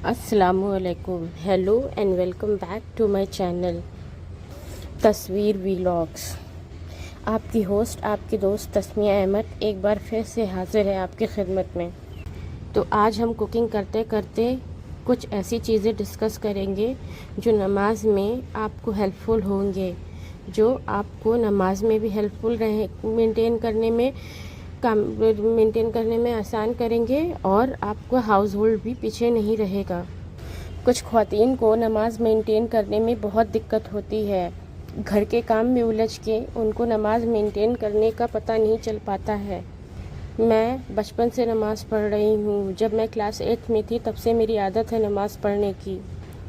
अस्सलामु अलैकुम, hello and welcome back to my channel Tasveer vlogs. आपकी होस्ट, आपकी दोस्त तस्मिया अहमद एक बार फिर से हाजिर है आपकी खिदमत में। तो आज हम कुकिंग करते करते कुछ ऐसी चीज़ें डिस्कस करेंगे जो नमाज में आपको हेल्पफुल होंगे, जो आपको नमाज में भी हेल्पफुल रहे, मेंटेन करने में आसान करेंगे और आपका हाउस होल्ड भी पीछे नहीं रहेगा। कुछ ख़वातीन को नमाज मेंटेन करने में बहुत दिक्कत होती है। घर के काम में उलझ के उनको नमाज मेंटेन करने का पता नहीं चल पाता है। मैं बचपन से नमाज़ पढ़ रही हूँ। जब मैं क्लास 8 में थी तब से मेरी आदत है नमाज़ पढ़ने की।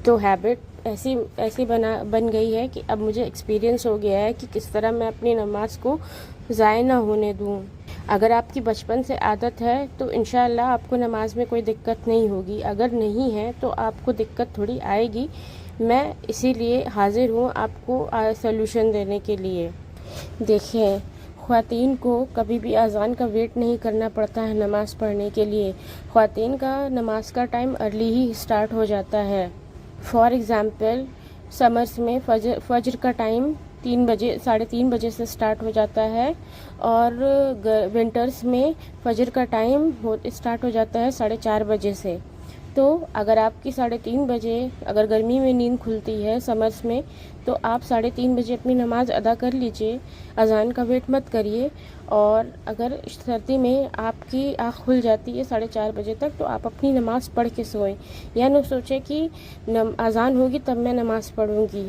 तो हैबिट ऐसी बन गई है कि अब मुझे एक्सपीरियंस हो गया है कि किस तरह मैं अपनी नमाज को ज़ाया ना होने दूँ। अगर आपकी बचपन से आदत है तो इंशाअल्लाह आपको नमाज में कोई दिक्कत नहीं होगी। अगर नहीं है तो आपको दिक्कत थोड़ी आएगी। मैं इसीलिए हाज़िर हूँ आपको सॉल्यूशन देने के लिए। देखिए, ख़वातीन को कभी भी अज़ान का वेट नहीं करना पड़ता है नमाज़ पढ़ने के लिए। ख़वातीन का नमाज का टाइम अर्ली ही स्टार्ट हो जाता है। फॉर एग्ज़ाम्पल, समर्स में फजर का टाइम 3 बजे, 3:30 बजे से स्टार्ट हो जाता है और विंटर्स में फजर का टाइम स्टार्ट हो जाता है 4:30 बजे से। तो अगर आपकी 3:30 बजे अगर गर्मी में नींद खुलती है समर्स में, तो आप 3:30 बजे अपनी नमाज़ अदा कर लीजिए। अज़ान का वेट मत करिए। और अगर सर्दी में आपकी आँख खुल जाती है 4:30 बजे तक, तो आप अपनी नमाज़ पढ़ के सोएं। या न सोचें कि अज़ान होगी तब मैं नमाज़ पढ़ूँगी।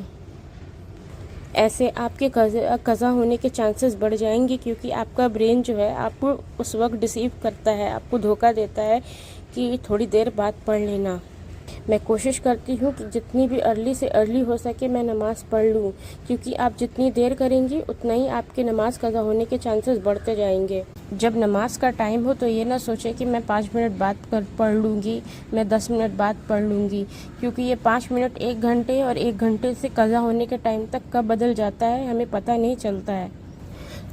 ऐसे आपके कज़ा होने के चांसेस बढ़ जाएंगे, क्योंकि आपका ब्रेन जो है आपको उस वक्त डिसीव करता है, आपको धोखा देता है कि थोड़ी देर बाद पढ़ लेना। मैं कोशिश करती हूँ कि जितनी भी अर्ली से अर्ली हो सके मैं नमाज़ पढ़ लूँ, क्योंकि आप जितनी देर करेंगी उतना ही आपके नमाज कज़ा होने के चांसेस बढ़ते जाएंगे। जब नमाज का टाइम हो तो ये ना सोचें कि मैं 5 मिनट बाद पढ़ लूँगी, मैं 10 मिनट बाद पढ़ लूँगी, क्योंकि ये 5 मिनट 1 घंटे और 1 घंटे से कज़ा होने के टाइम तक कब बदल जाता है हमें पता नहीं चलता है।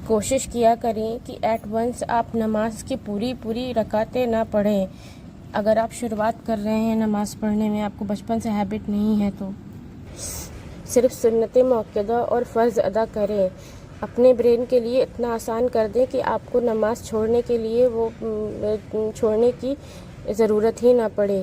कोशिश किया करें कि एट वंस आप नमाज की पूरी रकातें ना पढ़ें। अगर आप शुरुआत कर रहे हैं नमाज़ पढ़ने में, आपको बचपन से हैबिट नहीं है, तो सिर्फ सुन्नत मुअक्कदा और फ़र्ज़ अदा करें। अपने ब्रेन के लिए इतना आसान कर दें कि आपको नमाज़ छोड़ने के लिए छोड़ने की ज़रूरत ही ना पड़े।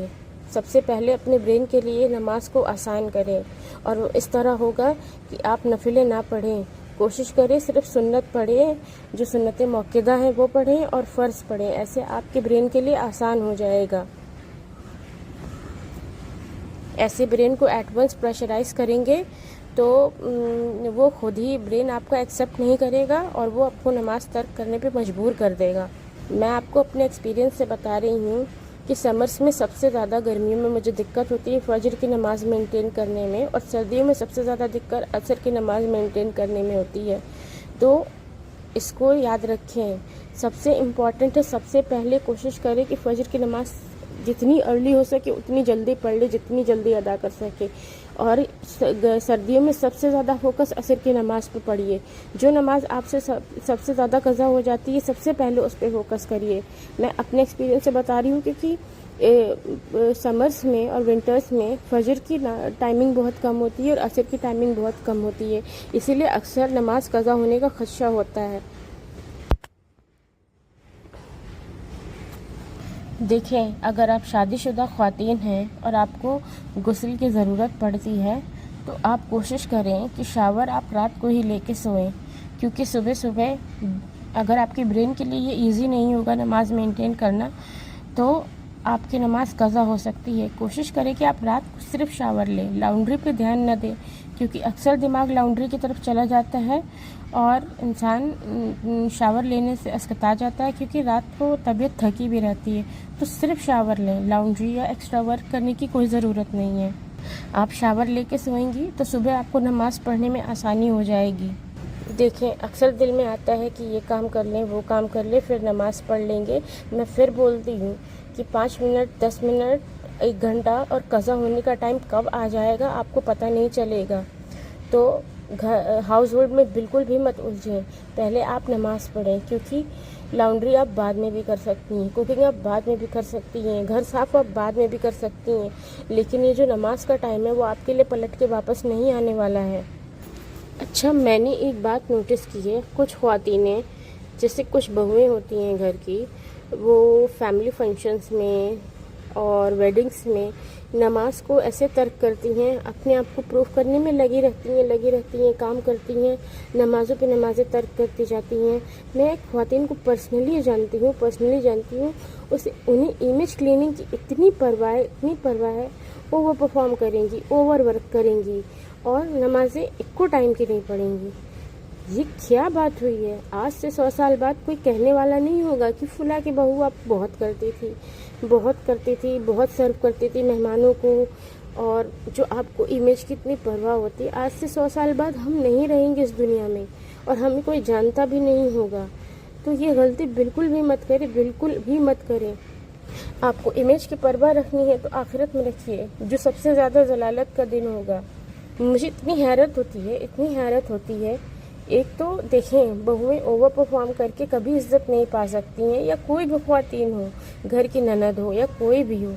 सबसे पहले अपने ब्रेन के लिए नमाज को आसान करें, और इस तरह होगा कि आप नफिलें ना पढ़ें। कोशिश करें सिर्फ सुन्नत पढ़ें, जो सुन्नत मुअक्कदा हैं वो पढ़ें, और फ़र्ज़ पढ़ें। ऐसे आपके ब्रेन के लिए आसान हो जाएगा। ऐसे ब्रेन को एट वंस प्रेशराइज़ करेंगे तो वो खुद ही ब्रेन आपका एक्सेप्ट नहीं करेगा और वो आपको नमाज़ तर्क करने पे मजबूर कर देगा। मैं आपको अपने एक्सपीरियंस से बता रही हूँ कि समर्स में सबसे ज़्यादा, गर्मियों में मुझे दिक्कत होती है फजर की नमाज़ मेंटेन करने में, और सर्दियों में सबसे ज़्यादा दिक्कत असर की नमाज़ मेंटेन करने में होती है। तो इसको याद रखें। सबसे इम्पॉर्टेंट है, सबसे पहले कोशिश करें कि फजर की नमाज़ जितनी अर्ली हो सके उतनी जल्दी पढ़ ले, जितनी जल्दी अदा कर सके। और सर्दियों में सबसे ज़्यादा फोकस असर की नमाज़ पे पढ़िए। जो नमाज़ आपसे सबसे ज़्यादा कज़ा हो जाती है, सबसे पहले उस पर फोकस करिए। मैं अपने एक्सपीरियंस से बता रही हूँ, क्योंकि समर्स में और विंटर्स में फजर की टाइमिंग बहुत कम होती है और असर की टाइमिंग बहुत कम होती है, इसीलिए अक्सर नमाज कज़ा होने का खदशा होता है। देखें, अगर आप शादीशुदा ख़वातीन हैं और आपको गुस्ल की ज़रूरत पड़ती है, तो आप कोशिश करें कि शावर आप रात को ही लेके सोएं, क्योंकि सुबह सुबह अगर आपके ब्रेन के लिए ये इजी नहीं होगा नमाज मेंटेन करना, तो आपकी नमाज कज़ा हो सकती है। कोशिश करें कि आप रात को सिर्फ शावर लें, लाउंड्री पे ध्यान न दें, क्योंकि अक्सर दिमाग लाउंड्री की तरफ चला जाता है और इंसान शावर लेने से अस्कता जाता है, क्योंकि रात को तबीयत थकी भी रहती है। तो सिर्फ शावर लें, लाउंड्री या एक्स्ट्रा वर्क करने की कोई ज़रूरत नहीं है। आप शावर लेके सोएंगी तो सुबह आपको नमाज़ पढ़ने में आसानी हो जाएगी। देखें, अक्सर दिल में आता है कि ये काम कर लें, वो काम कर लें, फिर नमाज़ पढ़ लेंगे। मैं फिर बोलती हूँ कि 5 मिनट, 10 मिनट, 1 घंटा और कज़ा होने का टाइम कब आ जाएगा आपको पता नहीं चलेगा। तो हाउस होल्ड में बिल्कुल भी मत उलझें, पहले आप नमाज़ पढ़ें, क्योंकि लॉन्ड्री आप बाद में भी कर सकती हैं, कुकिंग आप बाद में भी कर सकती हैं, घर साफ आप बाद में भी कर सकती हैं, लेकिन ये जो नमाज का टाइम है वो आपके लिए पलट के वापस नहीं आने वाला है। अच्छा, मैंने एक बात नोटिस की है, कुछ ख्वातीनें, जैसे कुछ बहुएं होती हैं घर की, वो फैमिली फंक्शंस में और वेडिंग्स में नमाज को ऐसे तर्क करती हैं, अपने आप को प्रूफ करने में लगी रहती हैं, काम करती हैं, नमाज़ों पे नमाज़ें तर्क करती जाती हैं। मैं एक ख्वातीन को पर्सनली जानती हूँ, उसे उन्हें इमेज क्लीनिंग की इतनी परवाह है, ओवर परफॉर्म करेंगी, ओवर वर्क करेंगी और नमाज़ें इक्को टाइम की नहीं पढ़ेंगी। ये क्या बात हुई है? आज से 100 साल बाद कोई कहने वाला नहीं होगा कि फुला की बहू आप बहुत करती थी, बहुत सर्व करती थी मेहमानों को, और जो आपको इमेज की इतनी परवाह होती है। आज से 100 साल बाद हम नहीं रहेंगे इस दुनिया में और हमें कोई जानता भी नहीं होगा। तो ये गलती बिल्कुल भी मत करें। आपको इमेज की परवाह रखनी है तो आखिरत में रखिए, जो सबसे ज़्यादा जलालत का दिन होगा। मुझे इतनी हैरत होती है। एक तो देखें, बहुएं ओवर परफॉर्म करके कभी इज्जत नहीं पा सकती हैं, या कोई भी ख्वातीन हो, घर की ननद हो या कोई भी हो।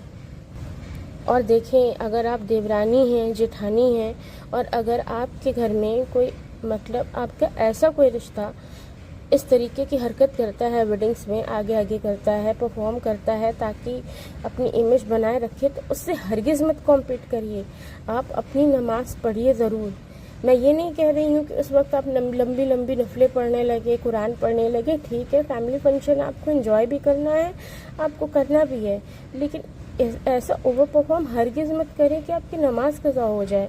और देखें, अगर आप देवरानी हैं, जेठानी हैं, और अगर आपके घर में कोई आपका ऐसा कोई रिश्ता इस तरीके की हरकत करता है, वेडिंग्स में आगे करता है, परफॉर्म करता है ताकि अपनी इमेज बनाए रखे, तो उससे हरगिज़ मत कॉम्पीट करिए। आप अपनी नमाज पढ़िए ज़रूर। मैं ये नहीं कह रही हूँ कि उस वक्त आप लंबी नफलें पढ़ने लगे, कुरान पढ़ने लगे। ठीक है, फैमिली फंक्शन आपको एंजॉय भी करना है, आपको करना भी है, लेकिन ऐसा ओवर परफॉर्म हरगिज़ मत करें कि आपकी नमाज कज़ा हो जाए।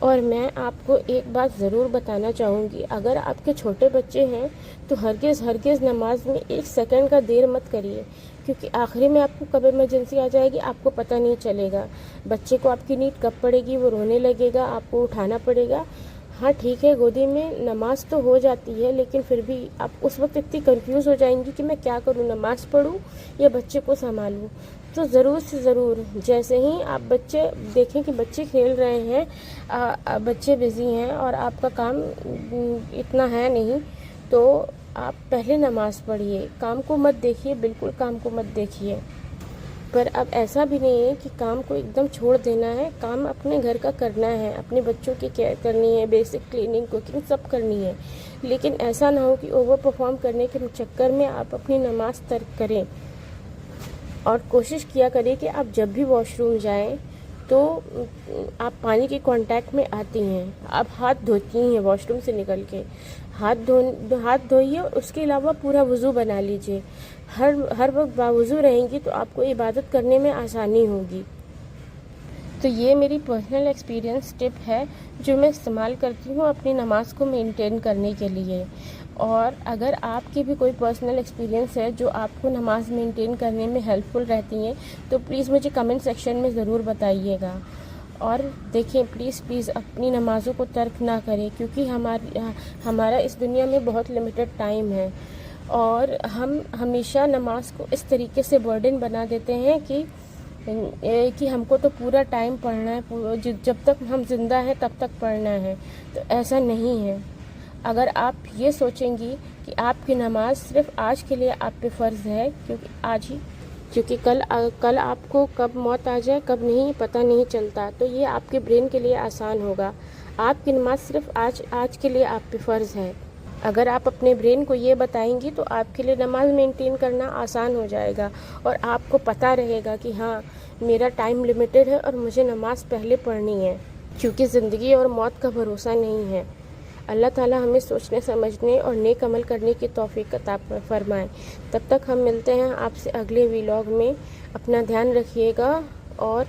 और मैं आपको एक बात ज़रूर बताना चाहूँगी, अगर आपके छोटे बच्चे हैं तो हरगिज़ नमाज में 1 सेकंड का देर मत करिए, क्योंकि आखिरी में आपको कब इमरजेंसी आ जाएगी आपको पता नहीं चलेगा। बच्चे को आपकी नींद कब पड़ेगी, वो रोने लगेगा, आपको उठाना पड़ेगा। हाँ ठीक है, गोदी में नमाज तो हो जाती है, लेकिन फिर भी आप उस वक्त इतनी कंफ्यूज हो जाएंगी कि मैं क्या करूँ, नमाज पढ़ूँ या बच्चे को संभालूँ। तो ज़रूर से ज़रूर, जैसे ही आप बच्चे देखें कि बच्चे खेल रहे हैं, बच्चे बिज़ी हैं और आपका काम इतना है नहीं, तो आप पहले नमाज़ पढ़िए, काम को मत देखिए, बिल्कुल काम को मत देखिए। पर अब ऐसा भी नहीं है कि काम को एकदम छोड़ देना है, काम अपने घर का करना है, अपने बच्चों की केयर करनी है, बेसिक क्लीनिंग, कुकिंग सब करनी है, लेकिन ऐसा ना हो कि ओवर परफॉर्म करने के चक्कर में आप अपनी नमाज तर्क करें। और कोशिश किया करें कि आप जब भी वॉशरूम जाएं तो आप पानी के कांटेक्ट में आती हैं, आप हाथ धोती हैं वॉशरूम से निकल के, हाथ धोइए और उसके अलावा पूरा वज़ू बना लीजिए। हर वक्त बावज़ू रहेंगी तो आपको इबादत करने में आसानी होगी। तो ये मेरी पर्सनल एक्सपीरियंस टिप है जो मैं इस्तेमाल करती हूँ अपनी नमाज को मेंटेन करने के लिए। और अगर आपकी भी कोई पर्सनल एक्सपीरियंस है जो आपको नमाज मेंटेन करने में हेल्पफुल रहती हैं तो प्लीज़ मुझे कमेंट सेक्शन में ज़रूर बताइएगा। और देखें, प्लीज़ अपनी नमाज़ों को तर्क ना करें, क्योंकि हमारा इस दुनिया में बहुत लिमिटेड टाइम है और हम हमेशा नमाज को इस तरीके से बर्डन बना देते हैं कि हमको तो पूरा टाइम पढ़ना है, जब तक हम जिंदा हैं तब तक पढ़ना है। तो ऐसा नहीं है। अगर आप ये सोचेंगी कि आपकी नमाज सिर्फ आज के लिए आप पे फ़र्ज़ है, क्योंकि कल आपको कब मौत आ जाए कब नहीं पता नहीं चलता, तो ये आपके ब्रेन के लिए आसान होगा। आपकी नमाज सिर्फ आज के लिए आप पे फ़र्ज़ है। अगर आप अपने ब्रेन को ये बताएंगी तो आपके लिए नमाज मेंटेन करना आसान हो जाएगा और आपको पता रहेगा कि हाँ, मेरा टाइम लिमिटेड है और मुझे नमाज पहले पढ़नी है, क्योंकि ज़िंदगी और मौत का भरोसा नहीं है। अल्लाह ताला हमें सोचने समझने और नेक अमल करने की तौफीक अता फरमाए। तब तक हम मिलते हैं आपसे अगले व्लॉग में। अपना ध्यान रखिएगा और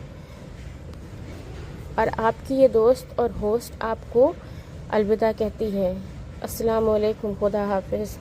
आपकी ये दोस्त और होस्ट आपको अलविदा कहती है। अस्सलाम वालेकुम, खुदा हाफिज़।